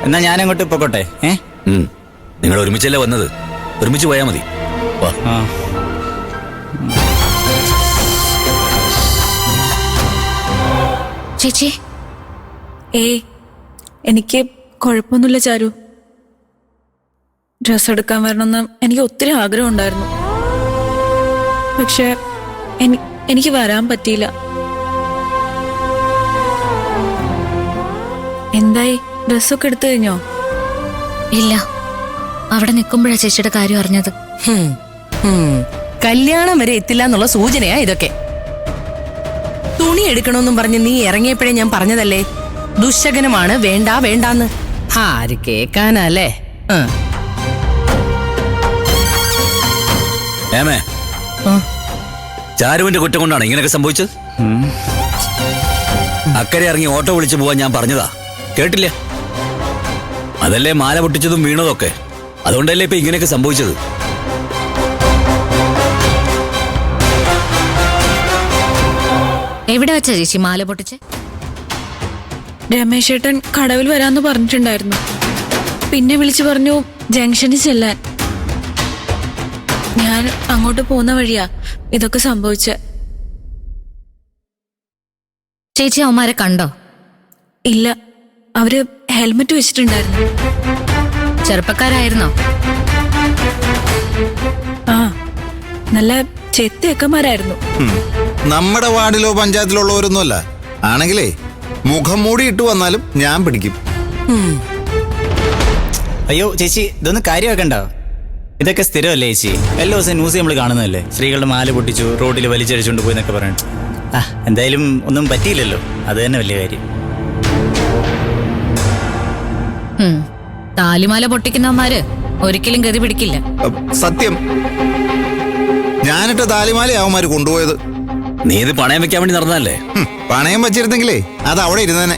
എന്നാ ഞാൻ അങ്ങോട്ട് പൊക്കോട്ടെ. നിങ്ങൾ ഒരുമിച്ചല്ലേ വന്നത്, ഒരുമിച്ച് പോയാൽ മതി. ചേച്ചി എനിക്ക് കുഴപ്പമൊന്നുമില്ല ചാരു. ഡ്രസ് എടുക്കാൻ വരണമെന്ന് എനിക്ക് ഒത്തിരി ആഗ്രഹം ഉണ്ടായിരുന്നു. പക്ഷെ എനിക്ക് വരാൻ പറ്റിയില്ല. എന്തായി, ഡ്രസ്സൊക്കെ എടുത്തു കഴിഞ്ഞോ? ഇല്ല, അവിടെ നിൽക്കുമ്പോഴാ ചേച്ചിയുടെ കാര്യം അറിഞ്ഞത്. കല്യാണം വരെ എത്തില്ല എന്നുള്ള സൂചനയാ ഇതൊക്കെ. തുണി എടുക്കണമെന്നും പറഞ്ഞ് നീ ഇറങ്ങിയപ്പോഴേ ഞാൻ പറഞ്ഞതല്ലേ, ദുശകനമാണ്, വേണ്ട വേണ്ടാന്ന്. ആര് കേക്കാനല്ലേ? ചാരുവിന്റെ കുറ്റം കൊണ്ടാണ് ഇങ്ങനെയൊക്കെ സംഭവിച്ചത്. അക്കരെ ഇറങ്ങി ഓട്ടോ വിളിച്ചു പോവാൻ ഞാൻ പറഞ്ഞതാ, കേട്ടില്ല. അതല്ലേ മാല പൊട്ടിച്ചതും വീണതൊക്കെ. അതുകൊണ്ടല്ലേ ഇപ്പൊ ഇങ്ങനെയൊക്കെ സംഭവിച്ചത്. എവിടെ വെച്ചാ ചേച്ചി മാല പൊട്ടിച്ച്? രമേശ് ഏട്ടൻ കടവിൽ വരാന്ന് പറഞ്ഞിട്ടുണ്ടായിരുന്നു. പിന്നെ വിളിച്ചു പറഞ്ഞു ജംഗ്ഷനിൽ ചെല്ലാൻ. ഞാൻ അങ്ങോട്ട് പോകുന്ന വഴിയാ ഇതൊക്കെ സംഭവിച്ച. ചേച്ചി അവന്മാരെ കണ്ടോ? ഇല്ല, അവര് ഹെൽമെറ്റ് വെച്ചിട്ടുണ്ടായിരുന്നു. ചെറുപ്പക്കാരായിരുന്നോ? നല്ല ചെത്തിയക്കന്മാരായിരുന്നു. നമ്മുടെ വാർഡിലോ പഞ്ചായത്തിലുള്ളവരൊന്നുമല്ല. ആണെങ്കിലേ മുഖം മൂടി ഇട്ട് വന്നാലും ഞാൻ പിടിക്കും. അയ്യോ ചേച്ചി, ഇതൊന്നും കാര്യമാക്കണ്ടോ. ഇതൊക്കെ സ്ഥിരമല്ലേ ചേച്ചി? എല്ലാ ദിവസവും ന്യൂസ് നമ്മൾ കാണുന്നതല്ലേ. സ്ത്രീകളുടെ മാല പൊട്ടിച്ചു, റോഡിൽ വലിച്ചടിച്ചുകൊണ്ട് പോയി എന്നൊക്കെ പറയണം. എന്തായാലും ഒന്നും പറ്റിയില്ലല്ലോ, അത് തന്നെ വലിയ കാര്യം. താലിമാല പൊട്ടിക്കുന്നവന്മാര് ഒരിക്കലും ഗതി പിടിക്കില്ല. സത്യം, ഞാനിട്ട താലിമാല അവന്മാര് കൊണ്ടുപോയത്. നീ ഇത് പണയം വെക്കാൻ വേണ്ടി നടന്നതല്ലേ? പണയം വെച്ചിരുന്നെങ്കിലേ അത് അവിടെ ഇരുന്നേനെ.